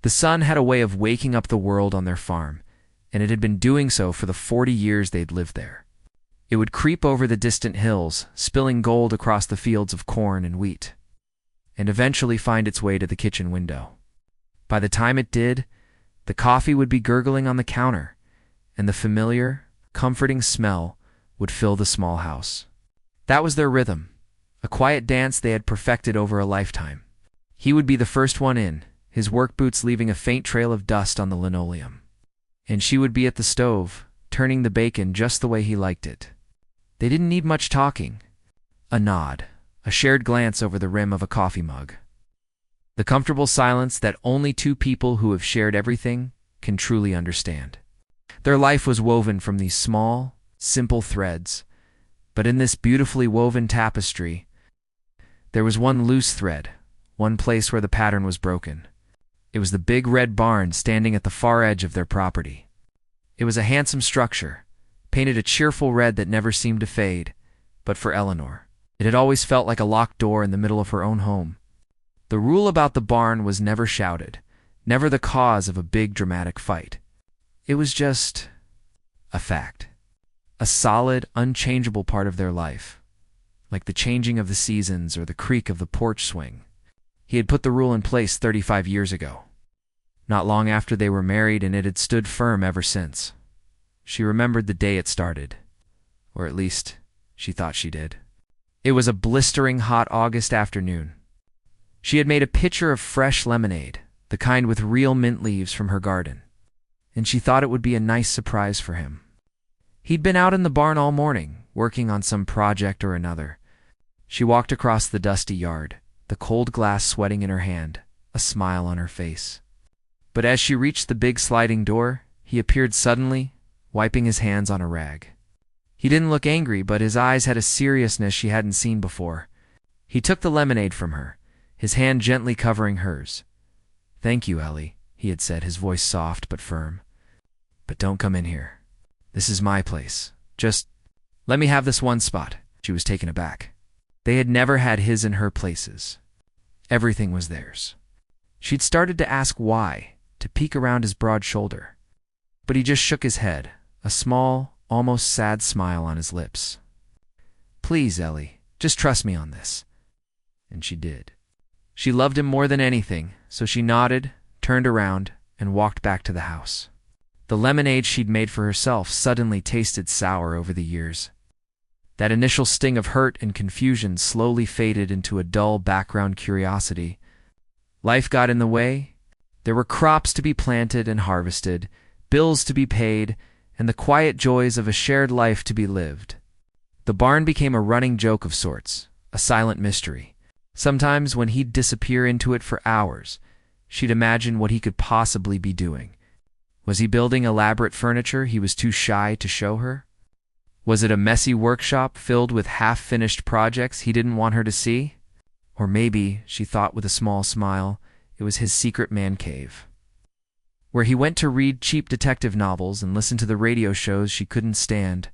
The sun had a way of waking up the world on their farm, and it had been doing so for the 40 years they'd lived there. It would creep over the distant hills, spilling gold across the fields of corn and wheat, and eventually find its way to the kitchen window. By the time it did, the coffee would be gurgling on the counter, and the familiar, comforting smell would fill the small house. That was their rhythm, a quiet dance they had perfected over a lifetime. He would be the first one in, his work boots leaving a faint trail of dust on the linoleum. And she would be at the stove, turning the bacon just the way he liked it. They didn't need much talking. A nod, a shared glance over the rim of a coffee mug. The comfortable silence that only two people who have shared everything can truly understand. Their life was woven from these small, simple threads, but in this beautifully woven tapestry, there was one loose thread, one place where the pattern was broken. It was the big red barn standing at the far edge of their property. It was a handsome structure, painted a cheerful red that never seemed to fade, but for Eleanor, it had always felt like a locked door in the middle of her own home. The rule about the barn was never shouted, never the cause of a big dramatic fight. It was just a fact, a solid, unchangeable part of their life, like the changing of the seasons or the creak of the porch swing. He had put the rule in place 35 years ago, not long after they were married, and it had stood firm ever since. She remembered the day it started, or at least she thought she did. It was a blistering hot August afternoon. She had made a pitcher of fresh lemonade, the kind with real mint leaves from her garden, and she thought it would be a nice surprise for him. He'd been out in the barn all morning, working on some project or another. She walked across the dusty yard, the cold glass sweating in her hand, a smile on her face. But as she reached the big sliding door, he appeared suddenly, wiping his hands on a rag. He didn't look angry, but his eyes had a seriousness she hadn't seen before. He took the lemonade from her, his hand gently covering hers. "Thank you, Ellie," he had said, his voice soft but firm. "But don't come in here. This is my place. Just let me have this one spot." She was taken aback. They had never had his and her places. Everything was theirs. She'd started to ask why, to peek around his broad shoulder. But he just shook his head, a small, almost sad smile on his lips. "Please, Ellie, just trust me on this." And she did. She loved him more than anything, so she nodded, turned around, and walked back to the house. The lemonade she'd made for herself suddenly tasted sour over the years. That initial sting of hurt and confusion slowly faded into a dull background curiosity. Life got in the way. There were crops to be planted and harvested, bills to be paid, and the quiet joys of a shared life to be lived. The barn became a running joke of sorts, a silent mystery. Sometimes when he'd disappear into it for hours, she'd imagine what he could possibly be doing. Was he building elaborate furniture he was too shy to show her? Was it a messy workshop filled with half-finished projects he didn't want her to see? Or maybe, she thought with a small smile, it was his secret man cave, where he went to read cheap detective novels and listen to the radio shows she couldn't stand.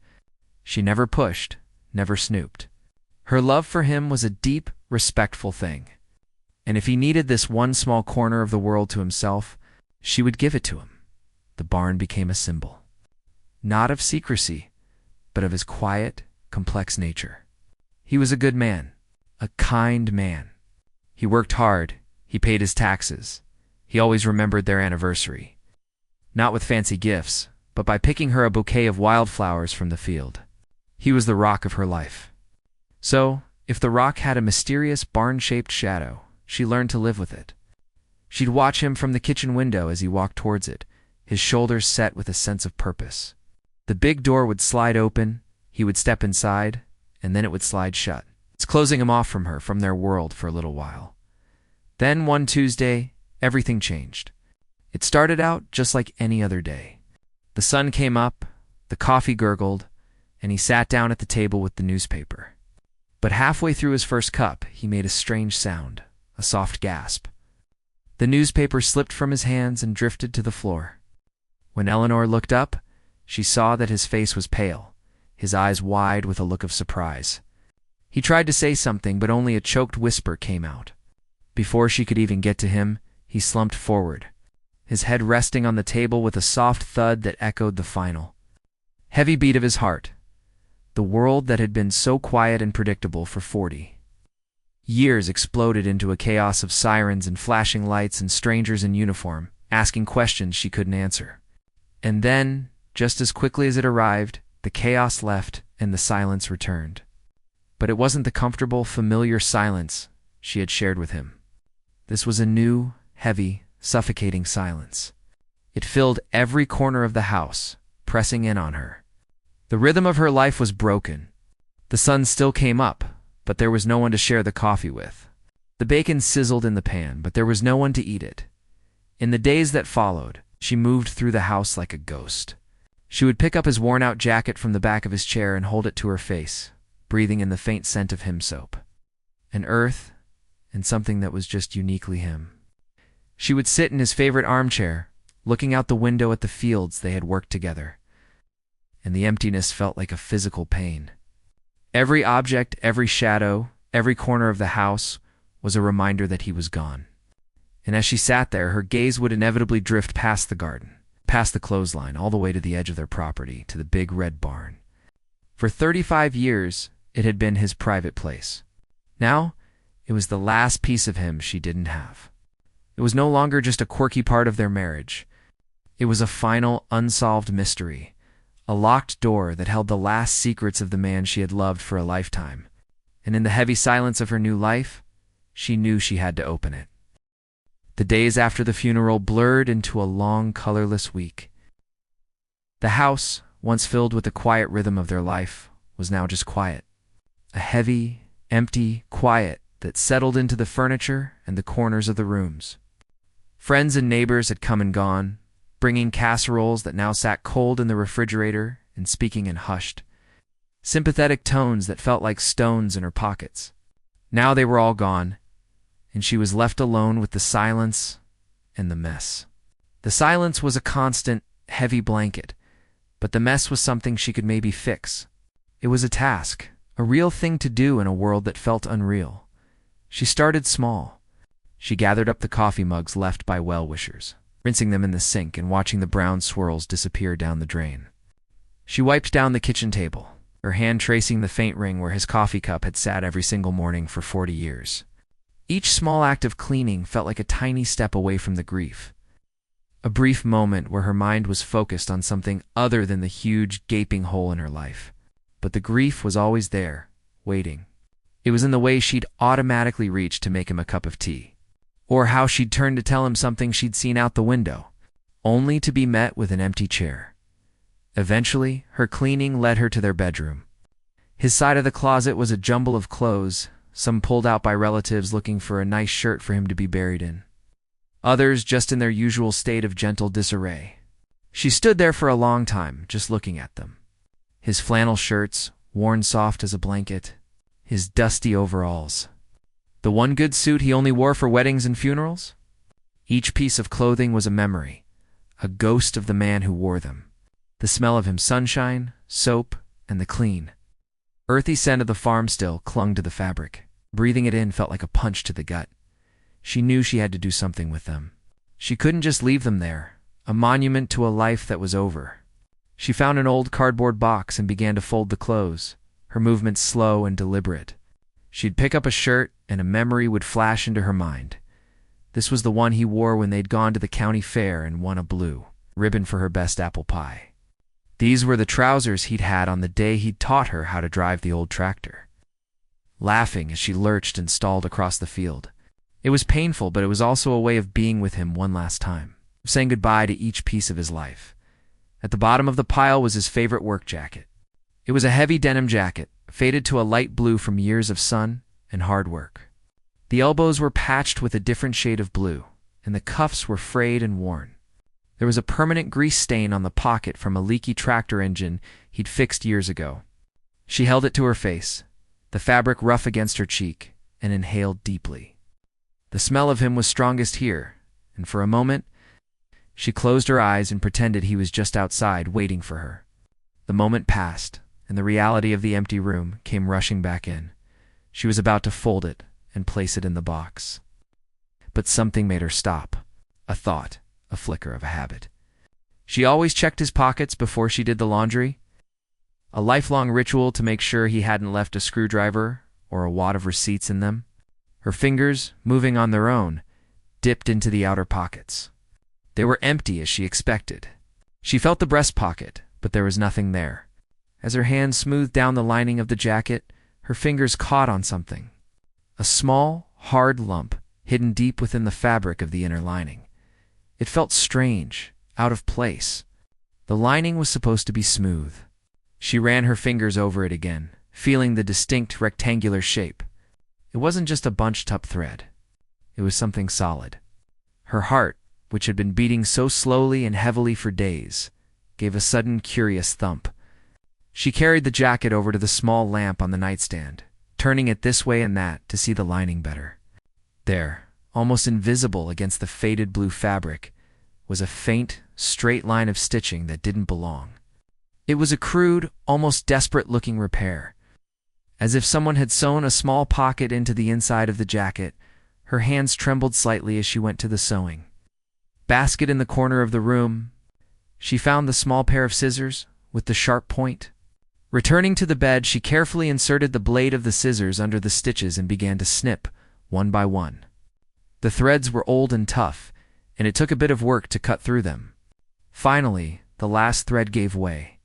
She never pushed, never snooped. Her love for him was a deep, respectful thing. And if he needed this one small corner of the world to himself, she would give it to him. The barn became a symbol, not of secrecy, but of his quiet, complex nature. He was a good man, a kind man. He worked hard, he paid his taxes. He always remembered their anniversary. Not with fancy gifts, but by picking her a bouquet of wildflowers from the field. He was the rock of her life. So, if the rock had a mysterious barn-shaped shadow, she learned to live with it. She'd watch him from the kitchen window as he walked towards it, his shoulders set with a sense of purpose. The big door would slide open, he would step inside, and then it would slide shut. It's closing him off from her, from their world for a little while. Then one Tuesday, everything changed. It started out just like any other day. The sun came up, the coffee gurgled, and he sat down at the table with the newspaper. But halfway through his first cup, he made a strange sound, a soft gasp. The newspaper slipped from his hands and drifted to the floor. When Eleanor looked up, she saw that his face was pale, his eyes wide with a look of surprise. He tried to say something, but only a choked whisper came out. Before she could even get to him, he slumped forward, his head resting on the table with a soft thud that echoed the final heavy beat of his heart. The world that had been so quiet and predictable for 40 years exploded into a chaos of sirens and flashing lights and strangers in uniform, asking questions she couldn't answer. And then, just as quickly as it arrived, the chaos left and the silence returned. But it wasn't the comfortable, familiar silence she had shared with him. This was a new, heavy, suffocating silence. It filled every corner of the house, pressing in on her. The rhythm of her life was broken. The sun still came up, but there was no one to share the coffee with. The bacon sizzled in the pan, but there was no one to eat it. In the days that followed, she moved through the house like a ghost. She would pick up his worn-out jacket from the back of his chair and hold it to her face, breathing in the faint scent of him soap. An earth, and something that was just uniquely him. She would sit in his favorite armchair, looking out the window at the fields they had worked together. And the emptiness felt like a physical pain. Every object, every shadow, every corner of the house was a reminder that he was gone. And as she sat there, her gaze would inevitably drift past the garden, past the clothesline, all the way to the edge of their property, to the big red barn. For 35 years, it had been his private place. Now, it was the last piece of him she didn't have. It was no longer just a quirky part of their marriage. It was a final, unsolved mystery, a locked door that held the last secrets of the man she had loved for a lifetime. And in the heavy silence of her new life, she knew she had to open it. The days after the funeral blurred into a long, colorless week. The house, once filled with the quiet rhythm of their life, was now just quiet. A heavy, empty quiet that settled into the furniture and the corners of the rooms. Friends and neighbors had come and gone, bringing casseroles that now sat cold in the refrigerator and speaking in hushed, sympathetic tones that felt like stones in her pockets. Now they were all gone, and she was left alone with the silence and the mess. The silence was a constant, heavy blanket, but the mess was something she could maybe fix. It was a task, a real thing to do in a world that felt unreal. She started small. She gathered up the coffee mugs left by well-wishers, rinsing them in the sink and watching the brown swirls disappear down the drain. She wiped down the kitchen table, her hand tracing the faint ring where his coffee cup had sat every single morning for 40 years. Each small act of cleaning felt like a tiny step away from the grief. A brief moment where her mind was focused on something other than the huge, gaping hole in her life. But the grief was always there, waiting. It was in the way she'd automatically reach to make him a cup of tea, or how she'd turn to tell him something she'd seen out the window, only to be met with an empty chair. Eventually, her cleaning led her to their bedroom. His side of the closet was a jumble of clothes, some pulled out by relatives looking for a nice shirt for him to be buried in. Others just in their usual state of gentle disarray. She stood there for a long time, just looking at them. His flannel shirts, worn soft as a blanket, his dusty overalls. The one good suit he only wore for weddings and funerals? Each piece of clothing was a memory, a ghost of the man who wore them. The smell of his sunshine, soap, and the clean, earthy scent of the farm still clung to the fabric. Breathing it in felt like a punch to the gut. She knew she had to do something with them. She couldn't just leave them there, a monument to a life that was over. She found an old cardboard box and began to fold the clothes, her movements slow and deliberate. She'd pick up a shirt, and a memory would flash into her mind. This was the one he wore when they'd gone to the county fair and won a blue ribbon for her best apple pie. These were the trousers he'd had on the day he'd taught her how to drive the old tractor. Laughing as she lurched and stalled across the field. It was painful, but it was also a way of being with him one last time, of saying goodbye to each piece of his life. At the bottom of the pile was his favorite work jacket. It was a heavy denim jacket, faded to a light blue from years of sun and hard work. The elbows were patched with a different shade of blue, and the cuffs were frayed and worn. There was a permanent grease stain on the pocket from a leaky tractor engine he'd fixed years ago. She held it to her face, the fabric rough against her cheek, and inhaled deeply. The smell of him was strongest here, and for a moment, she closed her eyes and pretended he was just outside waiting for her. The moment passed, and the reality of the empty room came rushing back in. She was about to fold it and place it in the box. But something made her stop. A thought, a flicker of a habit. She always checked his pockets before she did the laundry, a lifelong ritual to make sure he hadn't left a screwdriver or a wad of receipts in them. Her fingers, moving on their own, dipped into the outer pockets. They were empty as she expected. She felt the breast pocket, but there was nothing there. As her hand smoothed down the lining of the jacket, her fingers caught on something. A small, hard lump hidden deep within the fabric of the inner lining. It felt strange, out of place. The lining was supposed to be smooth. She ran her fingers over it again, feeling the distinct rectangular shape. It wasn't just a bunched-up thread. It was something solid. Her heart, which had been beating so slowly and heavily for days, gave a sudden curious thump. She carried the jacket over to the small lamp on the nightstand, turning it this way and that to see the lining better. There, almost invisible against the faded blue fabric, was a faint, straight line of stitching that didn't belong. It was a crude, almost desperate-looking repair. As if someone had sewn a small pocket into the inside of the jacket, her hands trembled slightly as she went to the sewing basket in the corner of the room. She found the small pair of scissors with the sharp point. Returning to the bed, she carefully inserted the blade of the scissors under the stitches and began to snip, one by one. The threads were old and tough, and it took a bit of work to cut through them. Finally, the last thread gave way.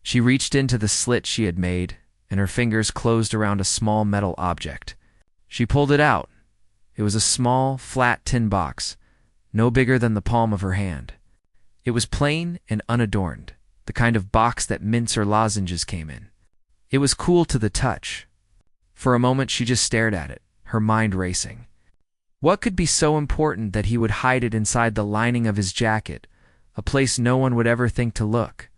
She reached into the slit she had made, and her fingers closed around a small metal object. She pulled it out. It was a small, flat tin box, no bigger than the palm of her hand. It was plain and unadorned, the kind of box that mints or lozenges came in. It was cool to the touch. For a moment she just stared at it, her mind racing. What could be so important that he would hide it inside the lining of his jacket, a place no one would ever think to look?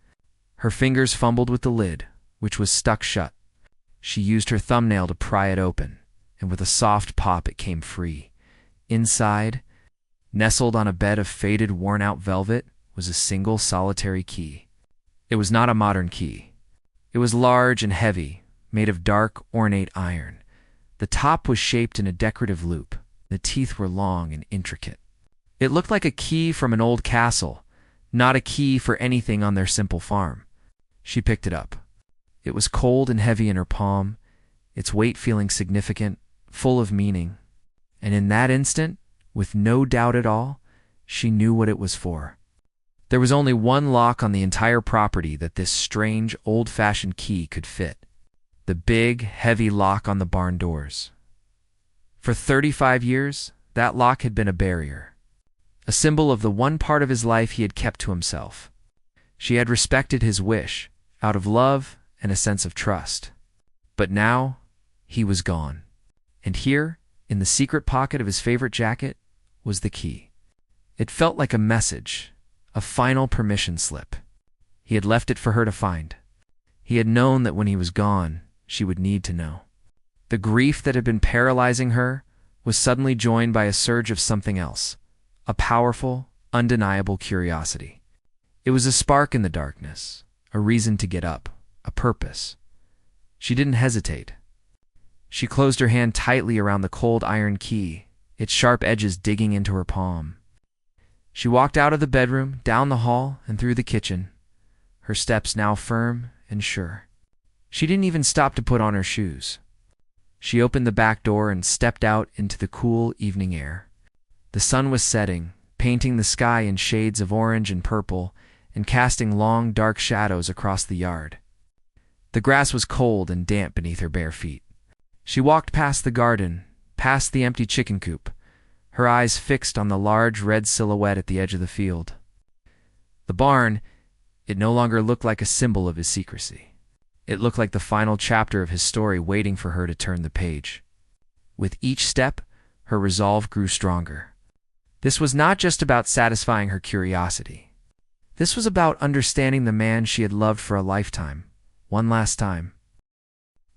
Her fingers fumbled with the lid, which was stuck shut. She used her thumbnail to pry it open, and with a soft pop it came free. Inside, nestled on a bed of faded, worn-out velvet, was a single solitary key. It was not a modern key. It was large and heavy, made of dark, ornate iron. The top was shaped in a decorative loop. The teeth were long and intricate. It looked like a key from an old castle, not a key for anything on their simple farm. She picked it up. It was cold and heavy in her palm, its weight feeling significant, full of meaning. And in that instant, with no doubt at all, she knew what it was for. There was only one lock on the entire property that this strange, old-fashioned key could fit. The big, heavy lock on the barn doors. For 35 years, that lock had been a barrier, a symbol of the one part of his life he had kept to himself. She had respected his wish, out of love and a sense of trust. But now, he was gone. And here, in the secret pocket of his favorite jacket, was the key. It felt like a message, a final permission slip. He had left it for her to find. He had known that when he was gone, she would need to know. The grief that had been paralyzing her was suddenly joined by a surge of something else, a powerful, undeniable curiosity. It was a spark in the darkness, a reason to get up, a purpose. She didn't hesitate. She closed her hand tightly around the cold iron key, its sharp edges digging into her palm. She walked out of the bedroom, down the hall, and through the kitchen, her steps now firm and sure. She didn't even stop to put on her shoes. She opened the back door and stepped out into the cool evening air. The sun was setting, painting the sky in shades of orange and purple, and casting long, dark shadows across the yard. The grass was cold and damp beneath her bare feet. She walked past the garden, past the empty chicken coop, her eyes fixed on the large red silhouette at the edge of the field. The barn, it no longer looked like a symbol of his secrecy. It looked like the final chapter of his story waiting for her to turn the page. With each step, her resolve grew stronger. This was not just about satisfying her curiosity. This was about understanding the man she had loved for a lifetime, one last time.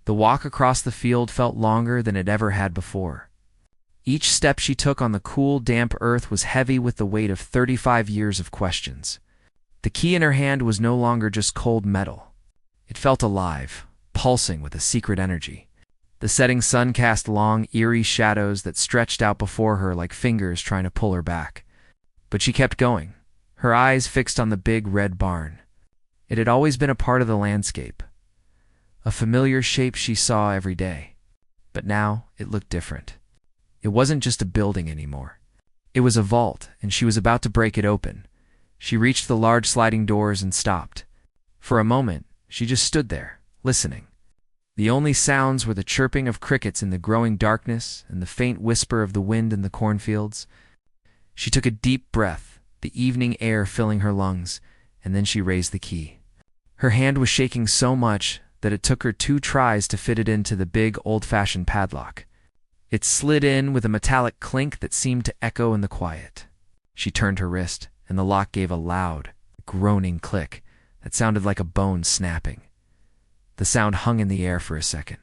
The walk across the field felt longer than it ever had before. Each step she took on the cool, damp earth was heavy with the weight of 35 years of questions. The key in her hand was no longer just cold metal. It felt alive, pulsing with a secret energy. The setting sun cast long, eerie shadows that stretched out before her like fingers trying to pull her back. But she kept going, her eyes fixed on the big red barn. It had always been a part of the landscape, a familiar shape she saw every day. But now it looked different. It wasn't just a building anymore. It was a vault, and she was about to break it open. She reached the large sliding doors and stopped. For a moment, she just stood there, listening. The only sounds were the chirping of crickets in the growing darkness and the faint whisper of the wind in the cornfields. She took a deep breath, the evening air filling her lungs, and then she raised the key. Her hand was shaking so much that it took her 2 tries to fit it into the big, old-fashioned padlock. It slid in with a metallic clink that seemed to echo in the quiet. She turned her wrist, and the lock gave a loud, groaning click that sounded like a bone snapping. The sound hung in the air for a second.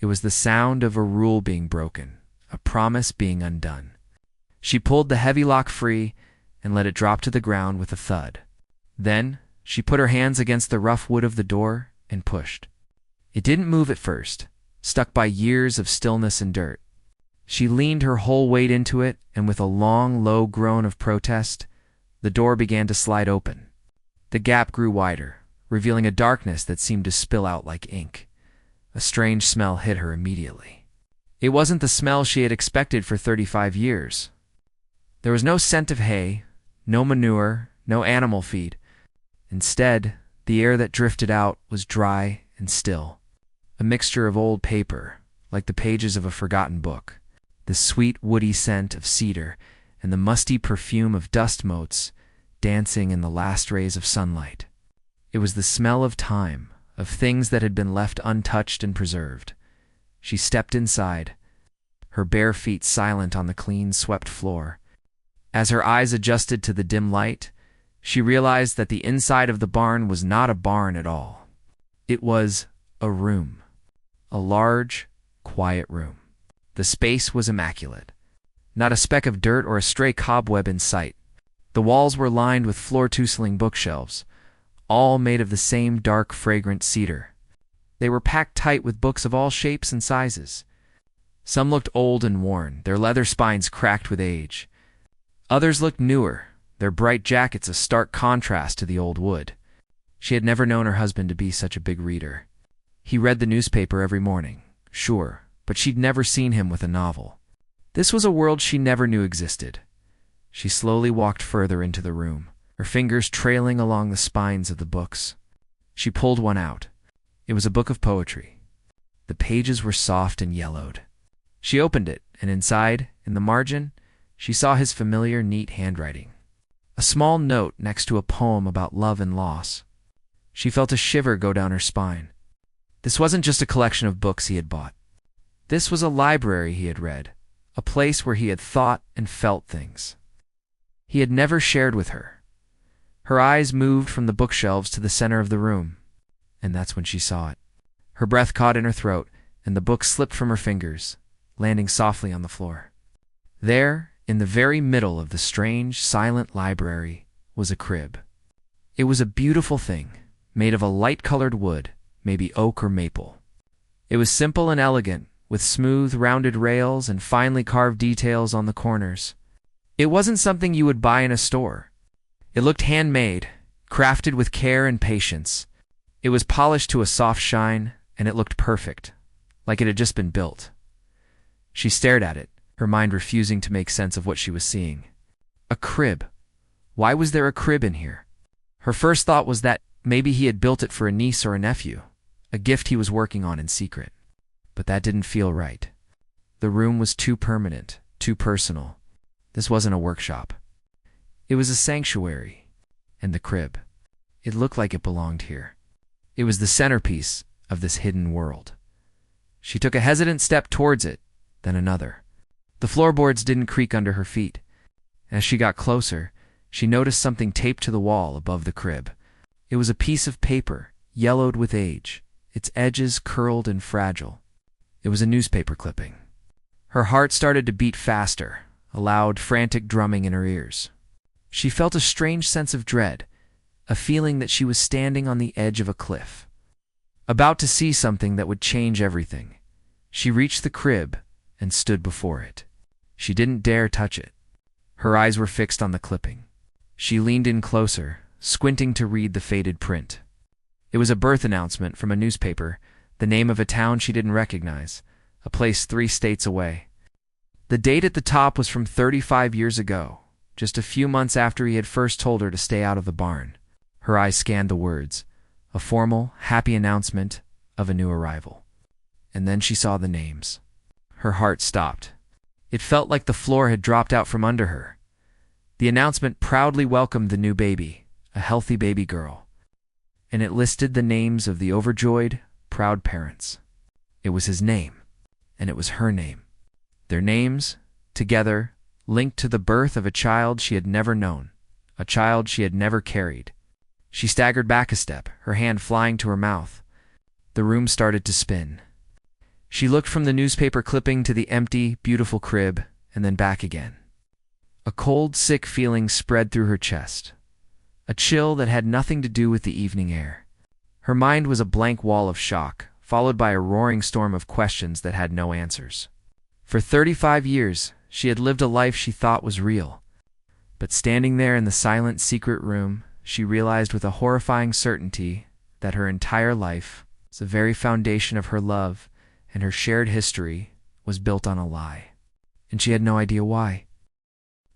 It was the sound of a rule being broken, a promise being undone. She pulled the heavy lock free and let it drop to the ground with a thud. Then she put her hands against the rough wood of the door and pushed. It didn't move at first, stuck by years of stillness and dirt. She leaned her whole weight into it, and with a long, low groan of protest, the door began to slide open. The gap grew wider, revealing a darkness that seemed to spill out like ink. A strange smell hit her immediately. It wasn't the smell she had expected for 35 years. There was no scent of hay, no manure, no animal feed. Instead, the air that drifted out was dry and still, a mixture of old paper, like the pages of a forgotten book, the sweet woody scent of cedar, and the musty perfume of dust motes dancing in the last rays of sunlight. It was the smell of time, of things that had been left untouched and preserved. She stepped inside, her bare feet silent on the clean, swept floor. As her eyes adjusted to the dim light, she realized that the inside of the barn was not a barn at all. It was a room, a large, quiet room. The space was immaculate. Not a speck of dirt or a stray cobweb in sight. The walls were lined with floor-tootling bookshelves, all made of the same dark, fragrant cedar. They were packed tight with books of all shapes and sizes. Some looked old and worn, their leather spines cracked with age. Others looked newer, their bright jackets a stark contrast to the old wood. She had never known her husband to be such a big reader. He read the newspaper every morning, sure, but she'd never seen him with a novel. This was a world she never knew existed. She slowly walked further into the room, her fingers trailing along the spines of the books. She pulled one out. It was a book of poetry. The pages were soft and yellowed. She opened it, and inside, in the margin, she saw his familiar, neat handwriting. A small note next to a poem about love and loss. She felt a shiver go down her spine. This wasn't just a collection of books he had bought. This was a library he had read, a place where he had thought and felt things he had never shared with her. Her eyes moved from the bookshelves to the center of the room, and that's when she saw it. Her breath caught in her throat, and the book slipped from her fingers, landing softly on the floor. There, in the very middle of the strange, silent library, was a crib. It was a beautiful thing, made of a light-colored wood, maybe oak or maple. It was simple and elegant, with smooth, rounded rails and finely carved details on the corners. It wasn't something you would buy in a store. It looked handmade, crafted with care and patience. It was polished to a soft shine, and it looked perfect, like it had just been built. She stared at it, her mind refusing to make sense of what she was seeing. A crib. Why was there a crib in here? Her first thought was that maybe he had built it for a niece or a nephew, a gift he was working on in secret. But that didn't feel right. The room was too permanent, too personal. This wasn't a workshop. It was a sanctuary. And the crib. It looked like it belonged here. It was the centerpiece of this hidden world. She took a hesitant step towards it, then another. The floorboards didn't creak under her feet. As she got closer, she noticed something taped to the wall above the crib. It was a piece of paper, yellowed with age, its edges curled and fragile. It was a newspaper clipping. Her heart started to beat faster, a loud, frantic drumming in her ears. She felt a strange sense of dread, a feeling that she was standing on the edge of a cliff, about to see something that would change everything. She reached the crib and stood before it. She didn't dare touch it. Her eyes were fixed on the clipping. She leaned in closer, squinting to read the faded print. It was a birth announcement from a newspaper, the name of a town she didn't recognize, a place 3 states away. The date at the top was from 35 years ago, just a few months after he had first told her to stay out of the barn. Her eyes scanned the words, a formal, happy announcement of a new arrival. And then she saw the names. Her heart stopped. It felt like the floor had dropped out from under her. The announcement proudly welcomed the new baby, a healthy baby girl. And it listed the names of the overjoyed, proud parents. It was his name, and it was her name. Their names, together, linked to the birth of a child she had never known, a child she had never carried. She staggered back a step, her hand flying to her mouth. The room started to spin. She looked from the newspaper clipping to the empty, beautiful crib, and then back again. A cold, sick feeling spread through her chest, a chill that had nothing to do with the evening air. Her mind was a blank wall of shock, followed by a roaring storm of questions that had no answers. For 35 years, she had lived a life she thought was real. But standing there in the silent, secret room, she realized with a horrifying certainty that her entire life, the very foundation of her love and her shared history, was built on a lie. And she had no idea why.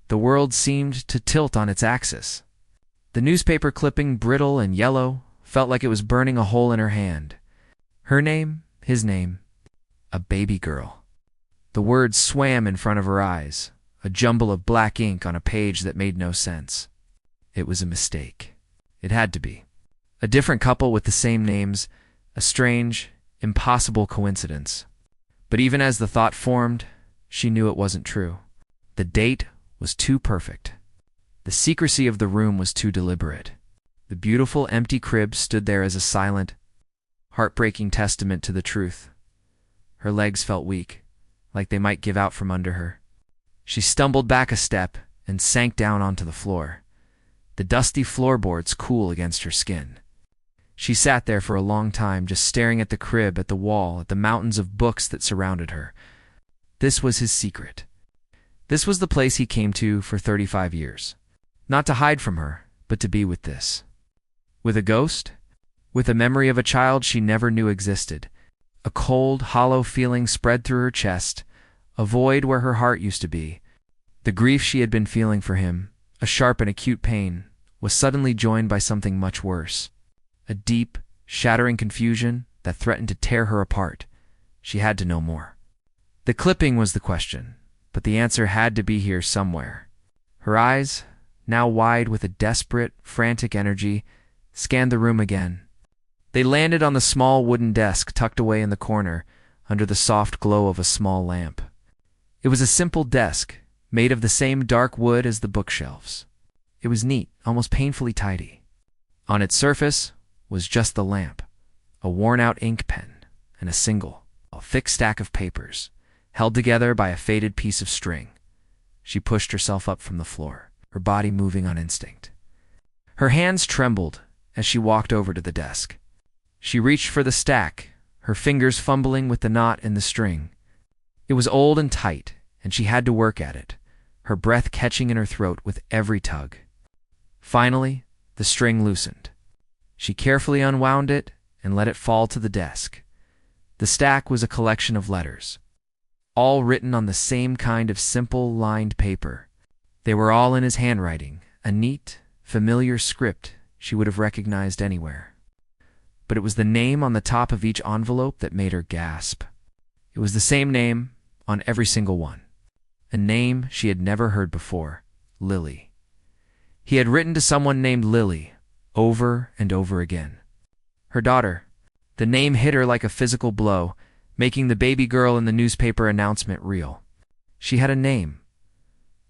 The world seemed to tilt on its axis. The newspaper clipping, brittle and yellow, felt like it was burning a hole in her hand. Her name, his name, a baby girl. The words swam in front of her eyes, a jumble of black ink on a page that made no sense. It was a mistake. It had to be. A different couple with the same names, a strange, impossible coincidence. But even as the thought formed, she knew it wasn't true. The date was too perfect. The secrecy of the room was too deliberate. The beautiful empty crib stood there as a silent, heartbreaking testament to the truth. Her legs felt weak, like they might give out from under her. She stumbled back a step and sank down onto the floor, the dusty floorboards cool against her skin. She sat there for a long time, just staring at the crib, at the wall, at the mountains of books that surrounded her. This was his secret. This was the place he came to for 35 years. Not to hide from her, but to be with this. With a ghost? With a memory of a child she never knew existed. A cold, hollow feeling spread through her chest, a void where her heart used to be. The grief she had been feeling for him, a sharp and acute pain, was suddenly joined by something much worse. A deep, shattering confusion that threatened to tear her apart. She had to know more. The clipping was the question, but the answer had to be here somewhere. Her eyes, now wide with a desperate, frantic energy, scanned the room again. They landed on the small wooden desk tucked away in the corner, under the soft glow of a small lamp. It was a simple desk, made of the same dark wood as the bookshelves. It was neat, almost painfully tidy. On its surface was just the lamp, a worn-out ink pen, and a thick stack of papers, held together by a faded piece of string. She pushed herself up from the floor, her body moving on instinct. Her hands trembled as she walked over to the desk. She reached for the stack, her fingers fumbling with the knot in the string. It was old and tight, and she had to work at it, her breath catching in her throat with every tug. Finally, the string loosened. She carefully unwound it and let it fall to the desk. The stack was a collection of letters, all written on the same kind of simple, lined paper. They were all in his handwriting, a neat, familiar script she would have recognized anywhere. But it was the name on the top of each envelope that made her gasp. It was the same name on every single one, a name she had never heard before, Lily. He had written to someone named Lily, over and over again. Her daughter. The name hit her like a physical blow, making the baby girl in the newspaper announcement real. She had a name.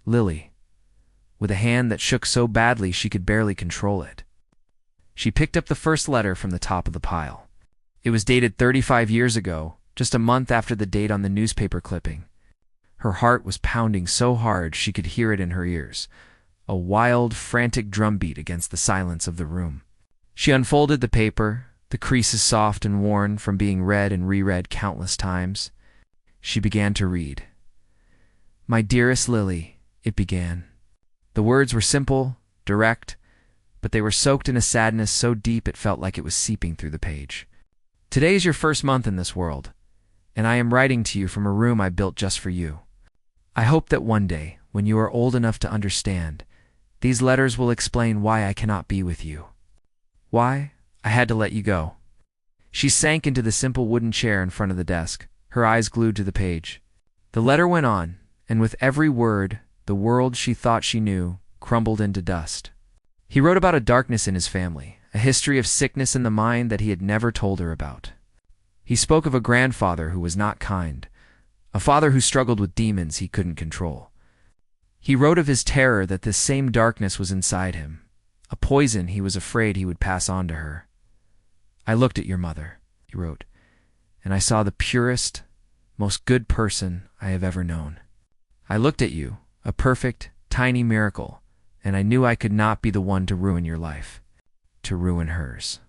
Lily. With a hand that shook so badly she could barely control it. She picked up the first letter from the top of the pile. It was dated 35 years ago, just a month after the date on the newspaper clipping. Her heart was pounding so hard she could hear it in her ears, a wild, frantic drumbeat against the silence of the room. She unfolded the paper, the creases soft and worn from being read and reread countless times. She began to read. "My dearest Lily," it began, The words were simple, direct, but they were soaked in a sadness so deep it felt like it was seeping through the page. Today is your first month in this world, and I am writing to you from a room I built just for you. I hope that one day, when you are old enough to understand, these letters will explain why I cannot be with you. Why I had to let you go. She sank into the simple wooden chair in front of the desk, her eyes glued to the page. The letter went on, and with every word, the world she thought she knew crumbled into dust. He wrote about a darkness in his family, a history of sickness in the mind that he had never told her about. He spoke of a grandfather who was not kind, a father who struggled with demons he couldn't control. He wrote of his terror that this same darkness was inside him, a poison he was afraid he would pass on to her. I looked at your mother, he wrote, and I saw the purest, most good person I have ever known. I looked at you, a perfect, tiny miracle, and I knew I could not be the one to ruin your life, to ruin hers.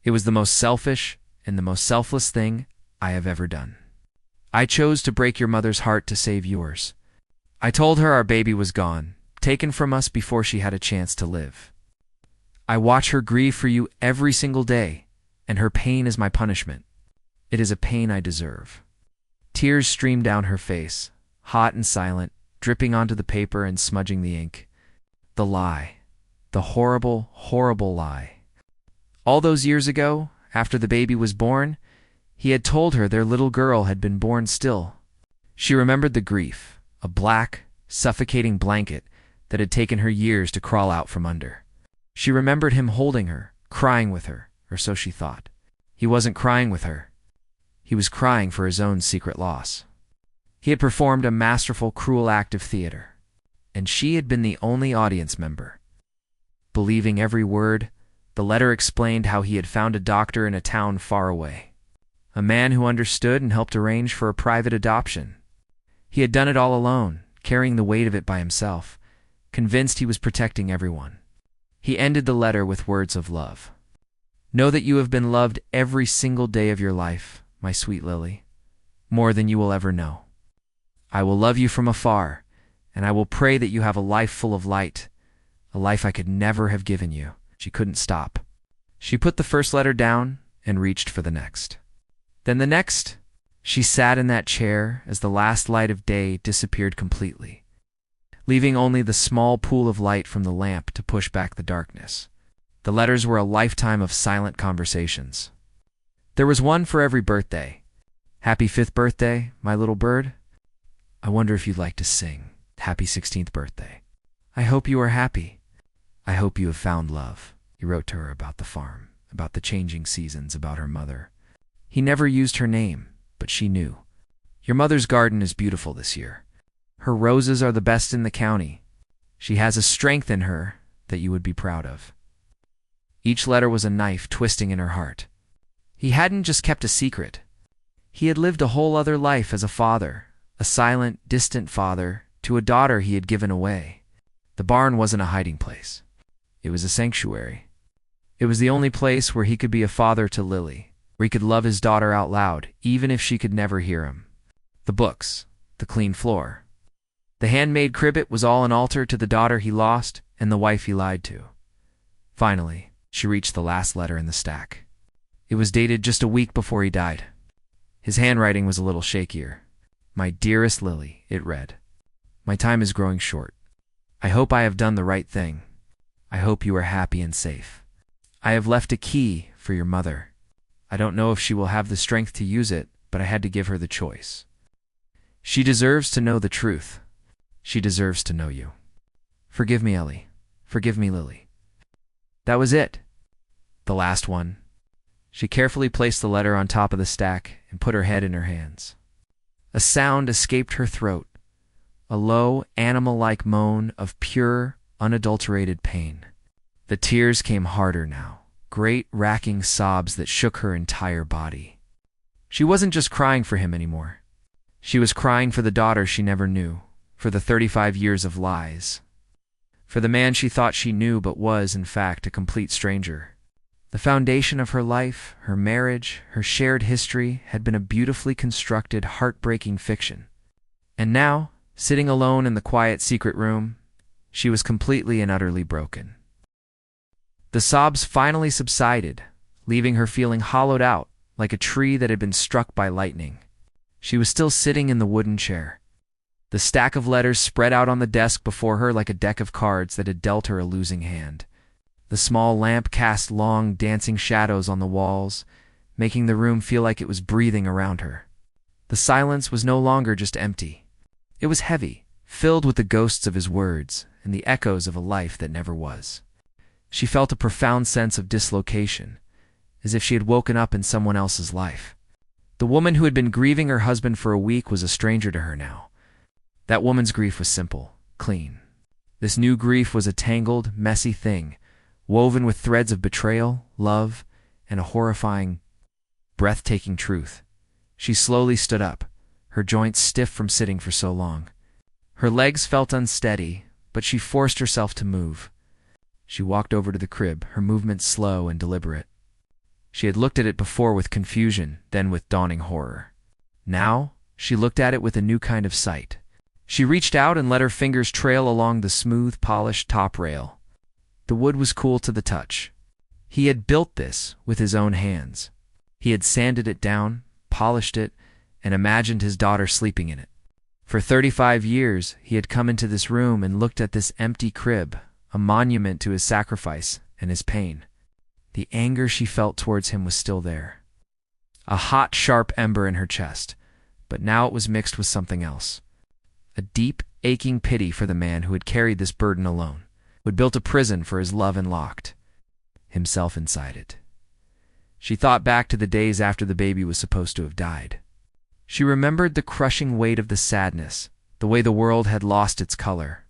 It was the most selfish and the most selfless thing I have ever done. I chose to break your mother's heart to save yours. I told her our baby was gone, taken from us before she had a chance to live. I watch her grieve for you every single day, and her pain is my punishment. It is a pain I deserve. Tears streamed down her face, hot and silent, dripping onto the paper and smudging the ink. The lie. The horrible, horrible lie. All those years ago, after the baby was born, he had told her their little girl had been born still. She remembered the grief, a black, suffocating blanket that had taken her years to crawl out from under. She remembered him holding her, crying with her, or so she thought. He wasn't crying with her. He was crying for his own secret loss. He had performed a masterful, cruel act of theater, and she had been the only audience member. Believing every word, the letter explained how he had found a doctor in a town far away, a man who understood and helped arrange for a private adoption. He had done it all alone, carrying the weight of it by himself, convinced he was protecting everyone. He ended the letter with words of love. Know that you have been loved every single day of your life, my sweet Lily, more than you will ever know. I will love you from afar, and I will pray that you have a life full of light, a life I could never have given you. She couldn't stop. She put the first letter down and reached for the next. Then the next. She sat in that chair as the last light of day disappeared completely, leaving only the small pool of light from the lamp to push back the darkness. The letters were a lifetime of silent conversations. There was one for every birthday. Happy 5th birthday, my little bird. I wonder if you'd like to sing. Happy 16th birthday. I hope you are happy. I hope you have found love. He wrote to her about the farm, about the changing seasons, about her mother. He never used her name, but she knew. Your mother's garden is beautiful this year. Her roses are the best in the county. She has a strength in her that you would be proud of. Each letter was a knife twisting in her heart. He hadn't just kept a secret. He had lived a whole other life as a father, a silent, distant father to a daughter he had given away. The barn wasn't a hiding place. It was a sanctuary. It was the only place where he could be a father to Lily, where he could love his daughter out loud, even if she could never hear him. The books, the clean floor. The handmade cribbit was all an altar to the daughter he lost and the wife he lied to. Finally, she reached the last letter in the stack. It was dated just a week before he died. His handwriting was a little shakier. My dearest Lily, it read. My time is growing short. I hope I have done the right thing. I hope you are happy and safe. I have left a key for your mother. I don't know if she will have the strength to use it, but I had to give her the choice. She deserves to know the truth. She deserves to know you. Forgive me, Ellie. Forgive me, Lily. That was it. The last one. She carefully placed the letter on top of the stack and put her head in her hands. A sound escaped her throat, a low, animal-like moan of pure, unadulterated pain. The tears came harder now, great, racking sobs that shook her entire body. She wasn't just crying for him anymore. She was crying for the daughter she never knew, for the 35 years of lies, for the man she thought she knew but was, in fact, a complete stranger. The foundation of her life, her marriage, her shared history had been a beautifully constructed, heartbreaking fiction. And now, sitting alone in the quiet secret room, She was completely and utterly broken. The sobs finally subsided, leaving her feeling hollowed out, like a tree that had been struck by lightning. She was still sitting in the wooden chair. The stack of letters spread out on the desk before her like a deck of cards that had dealt her a losing hand. The small lamp cast long, dancing shadows on the walls, making the room feel like it was breathing around her. The silence was no longer just empty. It was heavy, filled with the ghosts of his words and the echoes of a life that never was. She felt a profound sense of dislocation, as if she had woken up in someone else's life. The woman who had been grieving her husband for a week was a stranger to her now. That woman's grief was simple, clean. This new grief was a tangled, messy thing, woven with threads of betrayal, love, and a horrifying, breathtaking truth. She slowly stood up, her joints stiff from sitting for so long. Her legs felt unsteady, but she forced herself to move. She walked over to the crib, her movements slow and deliberate. She had looked at it before with confusion, then with dawning horror. Now, she looked at it with a new kind of sight. She reached out and let her fingers trail along the smooth, polished top rail. The wood was cool to the touch. He had built this with his own hands. He had sanded it down, polished it, and imagined his daughter sleeping in it. For 35 years, he had come into this room and looked at this empty crib, a monument to his sacrifice and his pain. The anger she felt towards him was still there. A hot, sharp ember in her chest, but now it was mixed with something else. A deep, aching pity for the man who had carried this burden alone, who had built a prison for his love and locked himself inside it. She thought back to the days after the baby was supposed to have died. She remembered the crushing weight of the sadness, the way the world had lost its color.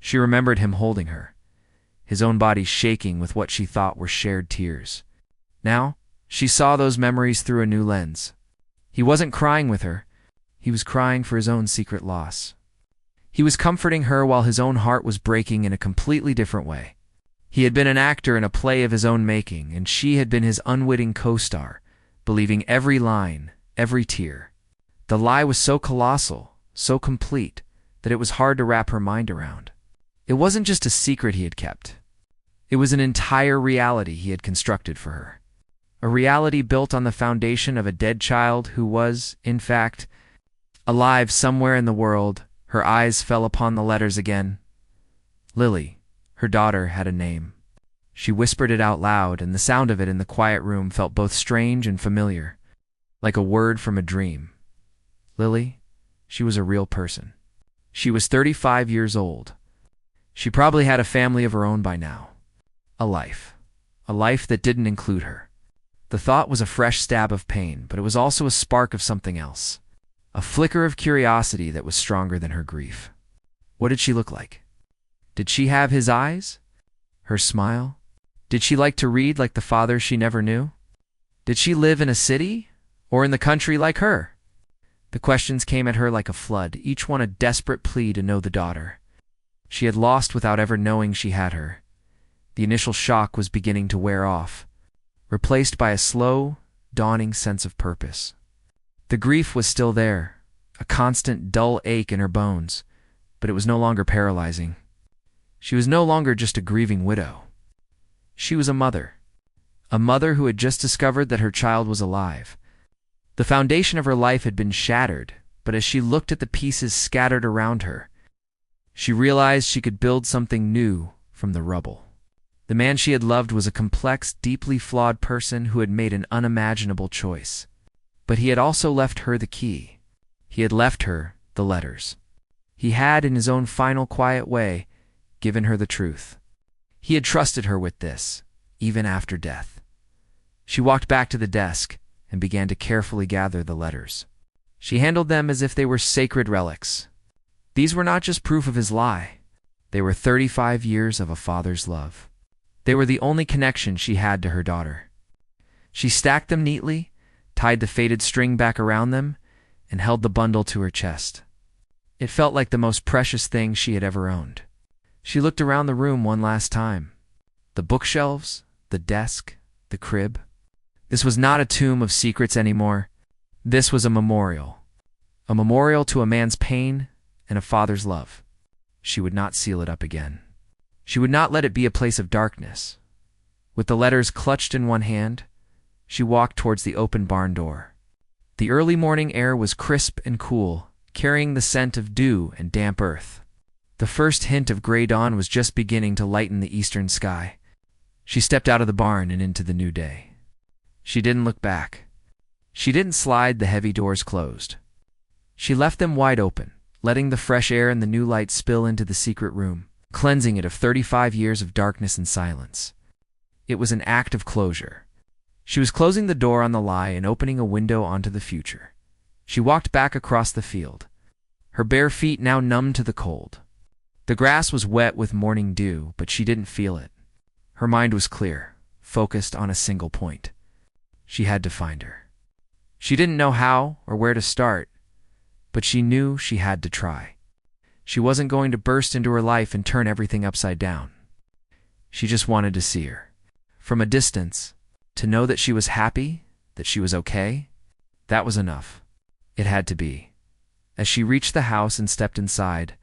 She remembered him holding her, his own body shaking with what she thought were shared tears. Now, she saw those memories through a new lens. He wasn't crying with her. He was crying for his own secret loss. He was comforting her while his own heart was breaking in a completely different way. He had been an actor in a play of his own making, and she had been his unwitting co-star, believing every line, every tear. The lie was so colossal, so complete, that it was hard to wrap her mind around. It wasn't just a secret he had kept. It was an entire reality he had constructed for her. A reality built on the foundation of a dead child who was, in fact, alive somewhere in the world. Her eyes fell upon the letters again. Lily, her daughter, had a name. She whispered it out loud, and the sound of it in the quiet room felt both strange and familiar, like a word from a dream. Lily, she was a real person. She was 35 years old. She probably had a family of her own by now. A life that didn't include her. The thought was a fresh stab of pain, but it was also a spark of something else. A flicker of curiosity that was stronger than her grief. What did she look like? Did she have his eyes? Her smile? Did she like to read like the father she never knew? Did she live in a city or in the country like her? The questions came at her like a flood, each one a desperate plea to know the daughter she had lost without ever knowing she had her. The initial shock was beginning to wear off, replaced by a slow, dawning sense of purpose. The grief was still there, a constant dull ache in her bones, but it was no longer paralyzing. She was no longer just a grieving widow. She was a mother who had just discovered that her child was alive. The foundation of her life had been shattered, but as she looked at the pieces scattered around her, she realized she could build something new from the rubble. The man she had loved was a complex, deeply flawed person who had made an unimaginable choice. But he had also left her the key. He had left her the letters. He had, in his own final, quiet way, given her the truth. He had trusted her with this, even after death. She walked back to the desk and began to carefully gather the letters. She handled them as if they were sacred relics. These were not just proof of his lie. They were 35 years of a father's love. They were the only connection she had to her daughter. She stacked them neatly, tied the faded string back around them, and held the bundle to her chest. It felt like the most precious thing she had ever owned. She looked around the room one last time. The bookshelves, the desk, the crib. This was not a tomb of secrets anymore. This was a memorial to a man's pain and a father's love. She would not seal it up again. She would not let it be a place of darkness. With the letters clutched in one hand, she walked towards the open barn door. The early morning air was crisp and cool, carrying the scent of dew and damp earth. The first hint of gray dawn was just beginning to lighten the eastern sky. She stepped out of the barn and into the new day. She didn't look back. She didn't slide the heavy doors closed. She left them wide open, letting the fresh air and the new light spill into the secret room, cleansing it of 35 years of darkness and silence. It was an act of closure. She was closing the door on the lie and opening a window onto the future. She walked back across the field, her bare feet now numb to the cold. The grass was wet with morning dew, but she didn't feel it. Her mind was clear, focused on a single point. She had to find her. She didn't know how or where to start, but she knew she had to try. She wasn't going to burst into her life and turn everything upside down. She just wanted to see her. From a distance, to know that she was happy, that she was okay, that was enough. It had to be. As she reached the house and stepped inside,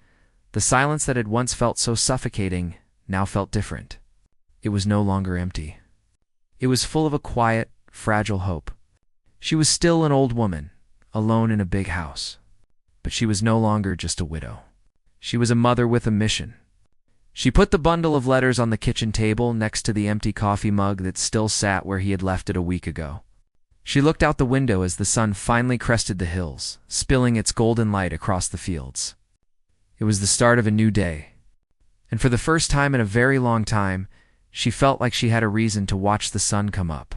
the silence that had once felt so suffocating now felt different. It was no longer empty. It was full of a quiet, fragile hope. She was still an old woman, alone in a big house. But she was no longer just a widow. She was a mother with a mission. She put the bundle of letters on the kitchen table next to the empty coffee mug that still sat where he had left it a week ago. She looked out the window as the sun finally crested the hills, spilling its golden light across the fields. It was the start of a new day, and for the first time in a very long time, she felt like she had a reason to watch the sun come up.